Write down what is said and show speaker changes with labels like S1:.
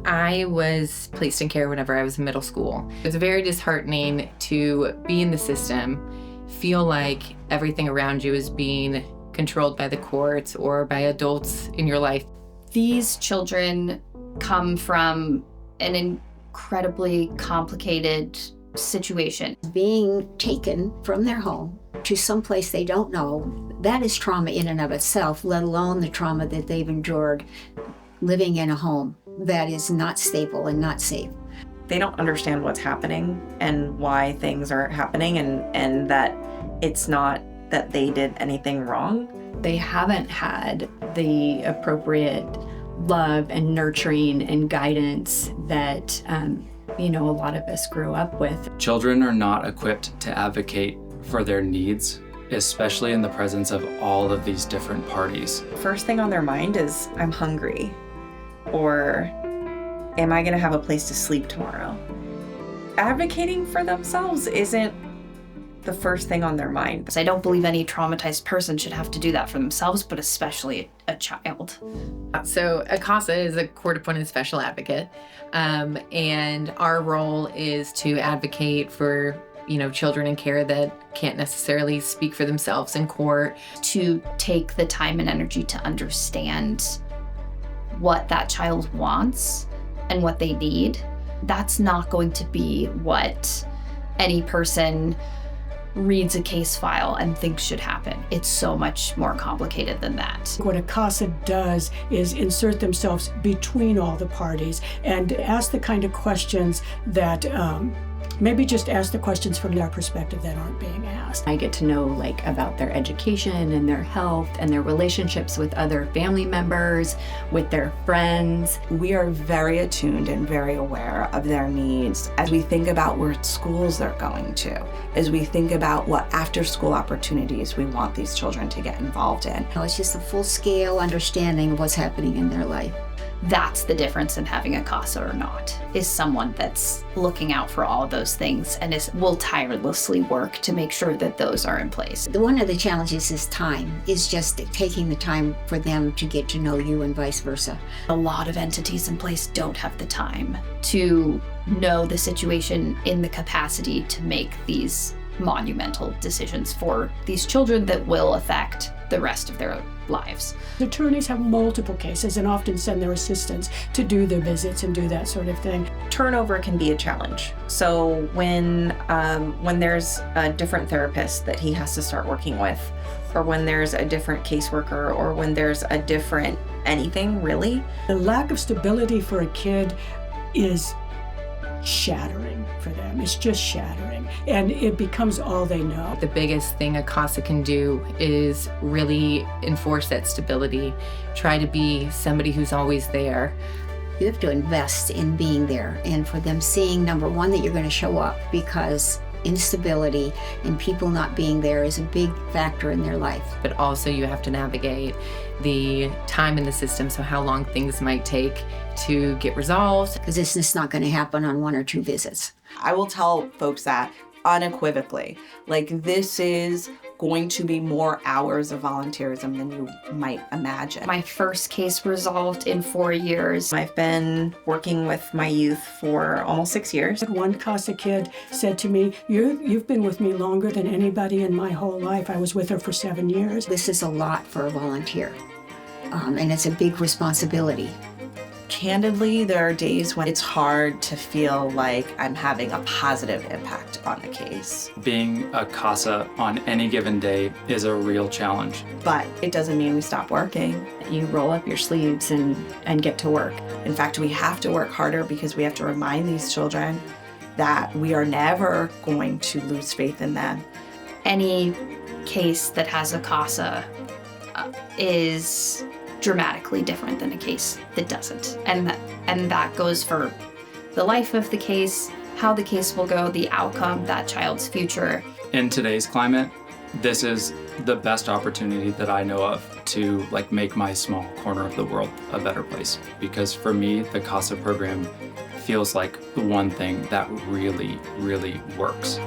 S1: I was placed in care whenever I was in middle school. It was very disheartening to be in the system, feel like everything around you is being controlled by the courts or by adults in your life.
S2: These children come from an incredibly complicated situation.
S3: Being taken from their home to someplace they don't know, that is trauma in and of itself, let alone the trauma that they've endured living in a home that is not stable and not safe.
S4: They don't understand what's happening and why things are happening, and that it's not that they did anything wrong.
S5: They haven't had the appropriate love and nurturing and guidance that a lot of us grew up with.
S6: Children are not equipped to advocate for their needs, especially in the presence of all of these different parties.
S4: First thing on their mind is, I'm hungry, or am I gonna have a place to sleep tomorrow? Advocating for themselves isn't the first thing on their mind.
S2: I don't believe any traumatized person should have to do that for themselves, but especially a child.
S1: So a CASA is a court-appointed special advocate, and our role is to advocate for children in care that can't necessarily speak for themselves in court.
S2: To take the time and energy to understand what that child wants and what they need. That's not going to be what any person reads a case file and thinks should happen. It's so much more complicated than that.
S7: What a CASA does is insert themselves between all the parties and ask the kind of questions that maybe just ask the questions from their perspective that aren't being asked.
S5: I get to know about their education and their health and their relationships with other family members, with their friends.
S8: We are very attuned and very aware of their needs as we think about where schools they're going to, as we think about what after-school opportunities we want these children to get involved in.
S3: It's just a full-scale understanding of what's happening in their life.
S2: That's the difference in having a CASA or not, is someone that's looking out for all of those things and will tirelessly work to make sure that those are in place.
S3: One of the challenges is time, is just taking the time for them to get to know you and vice versa.
S2: A lot of entities in place don't have the time to know the situation in the capacity to make these monumental decisions for these children that will affect the rest of their lives.
S7: Attorneys have multiple cases and often send their assistants to do the visits and do that sort of thing.
S4: Turnover can be a challenge. So when there's a different therapist that he has to start working with, or when there's a different caseworker, or when there's a different anything really.
S7: The lack of stability for a kid is shattering for them. It's just shattering, and it becomes all they know.
S1: The biggest thing a CASA can do is really enforce that stability, try to be somebody who's always there.
S3: You have to invest in being there, and for them seeing, number one, that you're going to show up, because instability and people not being there is a big factor in their life.
S1: But also you have to navigate the time in the system, so how long things might take to get resolved.
S3: Because it's just not going to happen on 1 or 2 visits.
S8: I will tell folks that unequivocally, this is going to be more hours of volunteerism than you might imagine.
S2: My first case resolved in 4 years.
S4: I've been working with my youth for almost 6 years.
S7: One CASA kid said to me, you've been with me longer than anybody in my whole life. I was with her for 7 years.
S3: This is a lot for a volunteer, and it's a big responsibility.
S8: Candidly, there are days when it's hard to feel like I'm having a positive impact on the case.
S6: Being a CASA on any given day is a real challenge.
S8: But it doesn't mean we stop working.
S5: You roll up your sleeves and get to work.
S8: In fact, we have to work harder because we have to remind these children that we are never going to lose faith in them.
S2: Any case that has a CASA is dramatically different than a case that doesn't. And that goes for the life of the case, how the case will go, the outcome, that child's future.
S6: In today's climate, this is the best opportunity that I know of to make my small corner of the world a better place. Because for me, the CASA program feels like the one thing that really, really works.